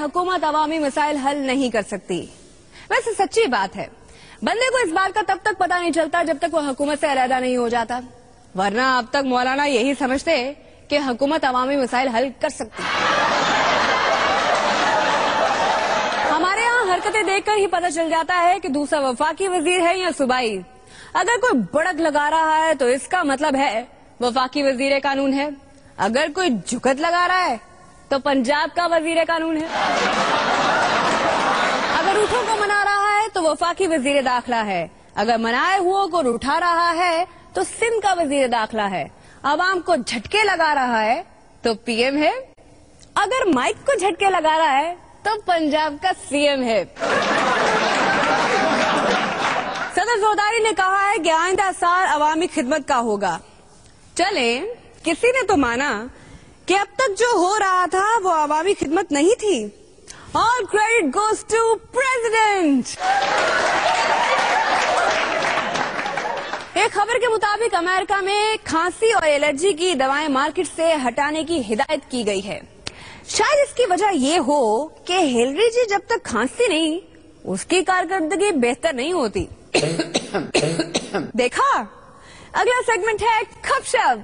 हुकूमत अवामी मसाइल हल नहीं कर सकती। वैसे सच्ची बात है, बंदे को इस बात का तब तक पता नहीं चलता जब तक वो हुकूमत से अलहदा नहीं हो जाता, वरना अब तक मौलाना यही समझते कि हुकूमत अवामी मसाइल हल कर सकती। हमारे यहाँ हरकतें देखकर ही पता चल जाता है कि दूसरा वफाकी वजीर है या सूबाई। अगर कोई बड़क लगा रहा है तो इसका मतलब है वफाकी वजीर कानून है, अगर कोई जुकत लगा रहा है तो पंजाब का वजीर कानून है, अगर ऊँटों को मना रहा है तो वफाकी वजीर दाखिला है, अगर मनाए हुओं को उठा रहा है तो सिंध का वजीर दाखिला है, अवाम को झटके लगा रहा है तो पीएम है, अगर माइक को झटके लगा रहा है तो पंजाब का सीएम है। सदर ज़रदारी ने कहा है कि आइंदा साल अवामी खिदमत का होगा। चले, किसी ने तो माना कि अब तक जो हो रहा था वो अवामी खिदमत नहीं थी। All credit goes to president. एक खबर के मुताबिक अमेरिका में खांसी और एलर्जी की दवाएं मार्केट से हटाने की हिदायत की गई है। शायद इसकी वजह ये हो कि हिलरी जी जब तक खांसती नहीं उसकी कारकर्दगी बेहतर नहीं होती। देखा, अगला सेगमेंट है खपशप।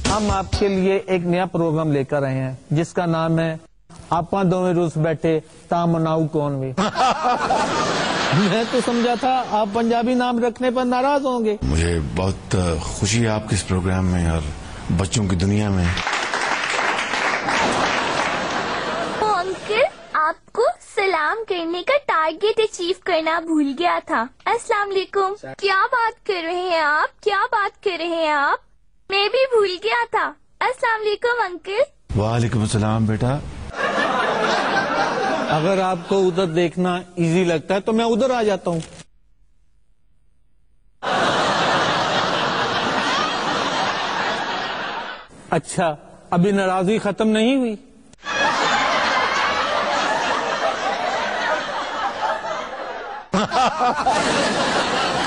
हम आपके लिए एक नया प्रोग्राम लेकर आए हैं जिसका नाम है आपा दोवें रूस बैठे ता मनाऊ कौन वे। मैं तो समझा था आप पंजाबी नाम रखने पर नाराज होंगे। मुझे बहुत खुशी है आपके इस प्रोग्राम में और बच्चों की दुनिया में। अंकल, आपको सलाम करने का टारगेट अचीव करना भूल गया था। अस्सलाम वालेकुम। क्या बात कर रहे हैं आप, क्या बात कर रहे हैं आप? मैं भी भूल गया था। अस्सलाम वालेकुम अंकल। वालेकुम सलाम बेटा। अगर आपको उधर देखना इजी लगता है तो मैं उधर आ जाता हूँ। अच्छा, अभी नाराजगी खत्म नहीं हुई?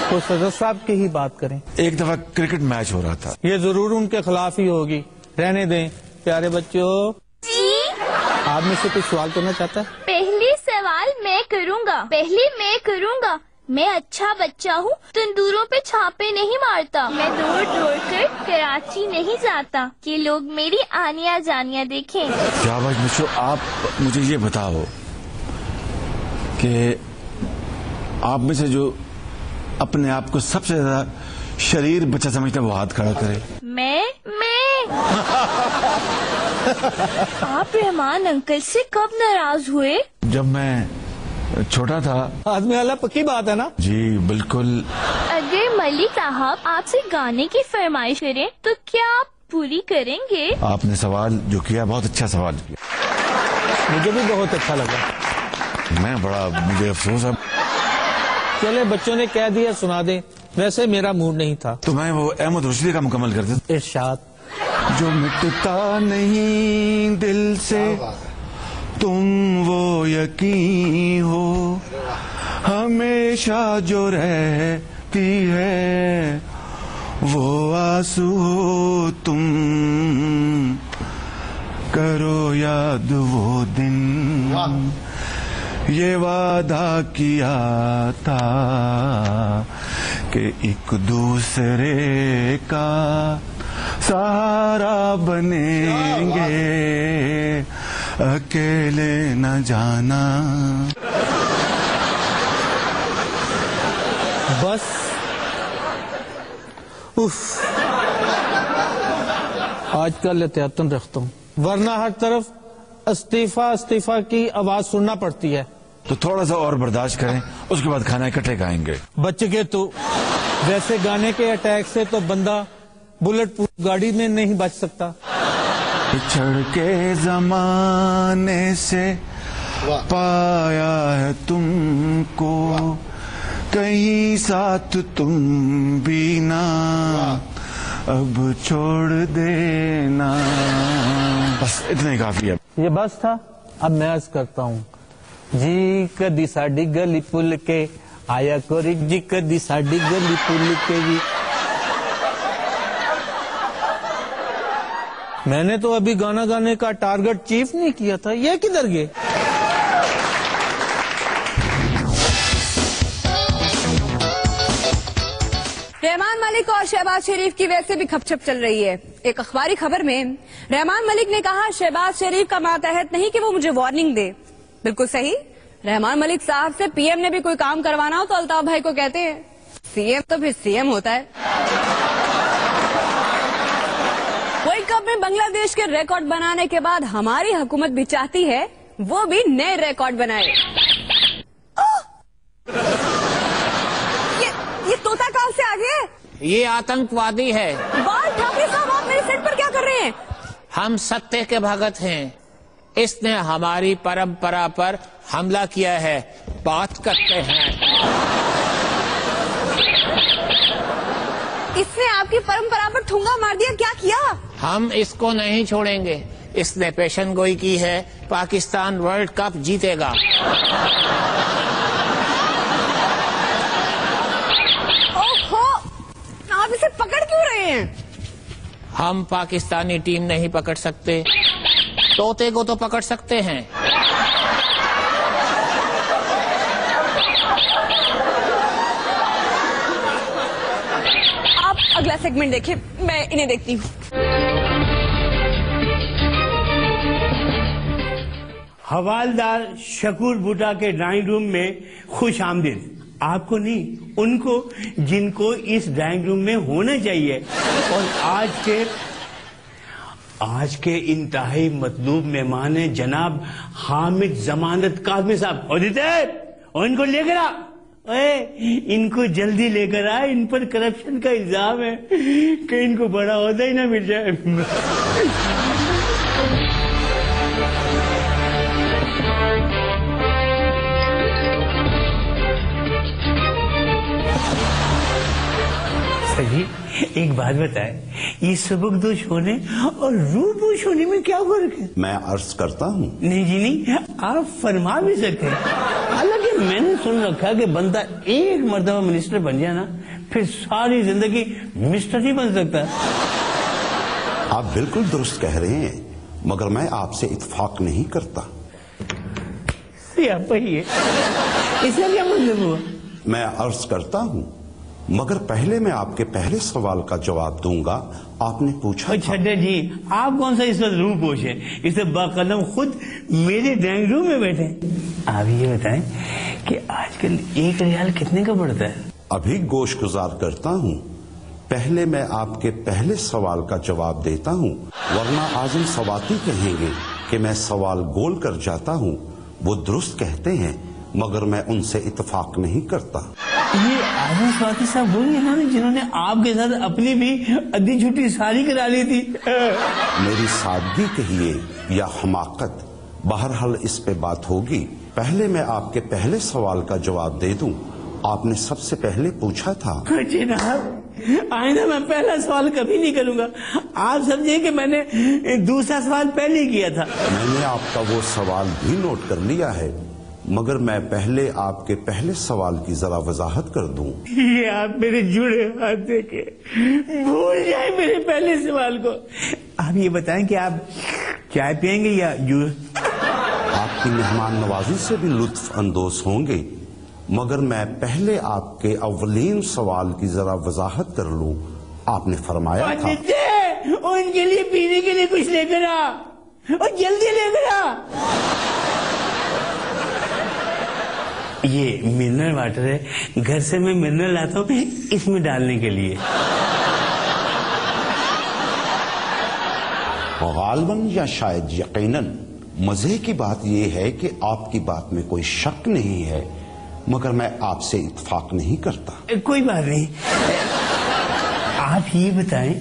तो सदर साहब की ही बात करें। एक दफा क्रिकेट मैच हो रहा था। ये जरूर उनके खिलाफ ही होगी, रहने दें। प्यारे बच्चों, आप में से कुछ सवाल करना चाहता है? पहली सवाल मैं करूँगा, पहली मैं करूँगा। मैं अच्छा बच्चा हूँ, तंदूरों पे छापे नहीं मारता, मैं दौड़ दौड़ कर कराची नहीं जाता कि लोग मेरी आनिया जानिया देखें। शाबाश बच्चों, आप मुझे ये बताओ कि आप में से जो अपने आप को सबसे ज्यादा शरीर बच्चा समझता है वो हाथ खड़ा करे। मैं आप रहमान अंकल से कब नाराज हुए? जब मैं छोटा था। आदमी अल्लाह पक्की बात है ना? जी बिल्कुल। अगर मलिक साहब आपसे गाने की फरमाइश करें तो क्या आप पूरी करेंगे? आपने सवाल जो किया बहुत अच्छा सवाल किया, मुझे भी बहुत अच्छा लगा। मुझे अफसोस है। चले, बच्चों ने कह दिया सुना दें। वैसे मेरा मूड नहीं था तो मैं वो अहमद रुश्दी का मुकम्मल कर देता। इरशाद। जो मिटता नहीं दिल से तुम वो यकीन हो, हमेशा जो रहती है वो आंसू हो तुम, करो याद वो दिन ये वादा किया था कि एक दूसरे का सहारा बनेंगे, अकेले न जाना। बस उफ, आजकल एहतियातन रखता हूँ, वरना हर तरफ इस्तीफा इस्तीफा की आवाज सुनना पड़ती है। तो थोड़ा सा और बर्दाश्त करें, उसके बाद खाना इकट्ठे खाएंगे। बच्चे के तो वैसे गाने के अटैक से तो बंदा बुलेट प्रूफ गाड़ी में नहीं बच सकता। पिछड़ के जमाने से पाया है तुमको, कहीं साथ तुम भी ना अब छोड़ देना। बस इतना ही काफी है। ये बस था। अब मैं अर्ज करता हूँ, जी कदी साडी गली पुल के आया कोरी, जी कदी साडी गली पुल के जी। میں نے تو ابھی گانا گانے کا ٹارگٹ چیف نہیں کیا تھا، یہ کدھر گئے؟ رحمان ملک اور شہباز شریف کی ویسے بھی کھپ چھپ چل رہی ہے. ایک اخباری خبر میں رحمان ملک نے کہا شہباز شریف کا ماتحت نہیں کہ وہ مجھے وارننگ دے. بالکل صحیح. رحمان ملک صاحب سے پی ایم نے بھی کوئی کام کروانا ہو تو الطاف بھائی کو کہتے ہیں، سی ایم تو پھر سی ایم ہوتا ہے. ورلڈ کپ میں بنگلہ دیش کے ریکارڈ بنانے کے بعد ہماری حکومت بھی چاہتی ہے وہ بھی نئے ریکارڈ بنائے. یہ طوطا کہاں سے آ گیا؟ یہ آتنکوادی ہے. بال ٹھاکرے صاحب آپ میرے سیٹ پر کیا کر رہے ہیں؟ ہم ستے کے بھگت ہیں. اس نے ہماری پرمپرا پر حملہ کیا ہے. بات کرتے ہیں. اس نے آپ کی پرمپرا پر ٹھونگا مار دیا. کیا کیا؟ ہم اس کو نہیں چھوڑیں گے. اس نے پیشن گوئی کی ہے پاکستان ورلڈ کپ جیتے گا. آپ اسے پکڑ کیوں رہے ہیں؟ ہم پاکستانی ٹیم نہیں پکڑ سکتے، طوطے کو تو پکڑ سکتے ہیں. آپ اگلا سیگمنٹ دیکھیں، میں انہیں دیکھتی ہوں. حوالدار شکور بھٹا کے ڈرائنگ روم میں خوش آمدید. آپ کو نہیں، ان کو، جن کو اس ڈرائنگ روم میں ہونا چاہیے. اور آج کے انتہائی مطلوب مہمان ہیں جناب حامد ضمانت کاظمی صاحب. اور ان کو لے کر ان کو جلدی لے کر آئے. ان پر کرپشن کا الزام ہے کہ ان کو بڑا عہدہ ہی نہ مل جائے. ایک بات بتائیں، یہ سبکدوش ہونے اور روبوش ہونے میں کیا فرق ہے؟ میں عرض کرتا ہوں. نہیں جی نہیں، آپ فرما بھی سکتے ہیں. حالانکہ میں نے سن رکھا کہ بندہ ایک مرتبہ منسٹر بن جائے نا پھر ساری زندگی مسٹر ہی بن سکتا ہے. آپ بالکل درست کہہ رہے ہیں، مگر میں آپ سے اتفاق نہیں کرتا. آپ ہی ہے، اس کا کیا مطلب ہوا؟ میں عرض کرتا ہوں، مگر پہلے میں آپ کے پہلے سوال کا جواب دوں گا. آپ نے پوچھا چھٹے جی، آپ کون سا اس وقت روح پوش ہے؟ اس سے باقلم خود میرے ڈرائنگ روم میں بیٹھے. آپ یہ بتائیں کہ آج کل 1 ریال کتنے کا پڑتا ہے؟ ابھی گوش گزار کرتا ہوں. پہلے میں آپ کے پہلے سوال کا جواب دیتا ہوں، ورنہ اعظم سواتی کہیں گے کہ میں سوال گول کر جاتا ہوں. وہ درست کہتے ہیں، مگر میں ان سے اتفاق نہیں کرتا. یہ اعظم سواتی صاحب وہی ہیں جنہوں نے آپ کے ساتھ اپنی بھی ادھی چھٹی ساری کرا لی تھی. میری سادگی کہیے یا حماقت، بہرحال اس پہ بات ہوگی. پہلے میں آپ کے پہلے سوال کا جواب دے دوں. آپ نے سب سے پہلے پوچھا تھا. جناب آئندہ میں پہلا سوال کبھی نہیں کروں گا. آپ سمجھیں کہ میں نے دوسرا سوال پہلے کیا تھا. میں نے آپ کا وہ سوال بھی نوٹ کر لیا ہے، مگر میں پہلے آپ کے پہلے سوال کی ذرا وضاحت کر دوں. یہ آپ میرے جڑے ہاتھ دیکھے بھول جائیں میرے پہلے سوال کو. آپ یہ بتائیں کہ آپ چائے پیئیں گے یا جوس؟ آپ کی مہمان نوازی سے بھی لطف اندوز ہوں گے، مگر میں پہلے آپ کے اولین سوال کی ذرا وضاحت کر لوں. آپ نے فرمایا تھا ان کے لیے پینے کے لیے کچھ لے کر آ، اور جلدی لے کر آ. یہ منرل واٹر ہے، گھر سے میں منرل لاتا ہوں اس میں ڈالنے کے لیے. غالباً یا شاید یقیناً مزے کی بات یہ ہے کہ آپ کی بات میں کوئی شک نہیں ہے، مگر میں آپ سے اتفاق نہیں کرتا. کوئی بات نہیں. آپ یہ بتائیں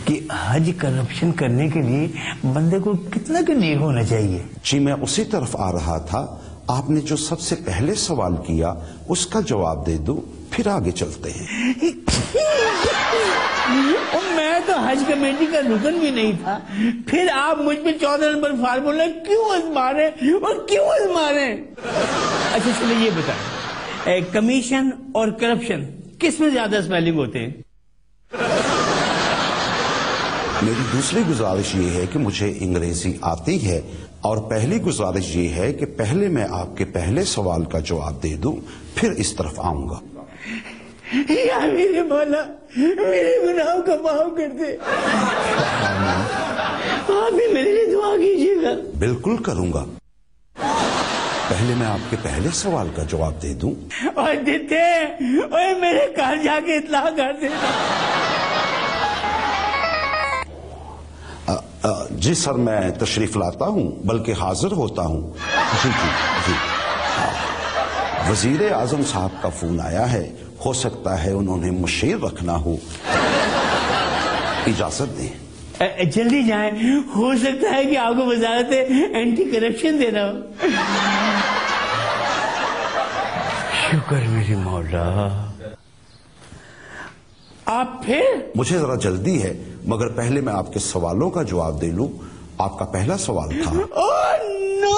کہ حج کرپشن کرنے کے لیے بندے کو کتنا کا نیک ہونا چاہیے؟ جی میں اسی طرف آ رہا تھا. آپ نے جو سب سے پہلے سوال کیا اس کا جواب دے دو، پھر آگے چلتے ہیں. میں تو حج کمیٹی کا رکن بھی نہیں تھا، پھر آپ مجھ پہ 14 نمبر فارمولہ کیوں آزمارے اور کیوں آزمارے؟ اچھا چلے یہ بتائیں، کمیشن اور کرپشن کس میں زیادہ اسپیلنگ ہوتے ہیں؟ मेरी दूसरी गुजारिश ये है कि मुझे अंग्रेजी आती है, और पहली गुजारिश ये है कि पहले मैं आपके पहले सवाल का जवाब दे दूं, फिर इस तरफ आऊंगा। या मेरे मौला, मेरे गुनाहों का माफ कर दे। आप भी मेरे लिए दुआ कीजिएगा। बिल्कुल करूंगा। पहले मैं आपके पहले सवाल का जवाब दे दूं। और जिते ओए मेरे घर जाके इत्तला कर देना। जी सर, मैं तशरीफ लाता हूं, बल्कि हाजिर होता हूं। जी जी जी। वजीर आजम साहब का फोन आया है, हो सकता है उन्होंने मशीर रखना हो। इजाजत दें। जल्दी जाएं, हो सकता है कि आपको वजारत एंटी करप्शन देना हो। शुक्र मेरे मौला। आप फिर? मुझे जरा जल्दी है, मगर पहले मैं आपके सवालों का जवाब दे लूं। आपका पहला सवाल था। Oh no,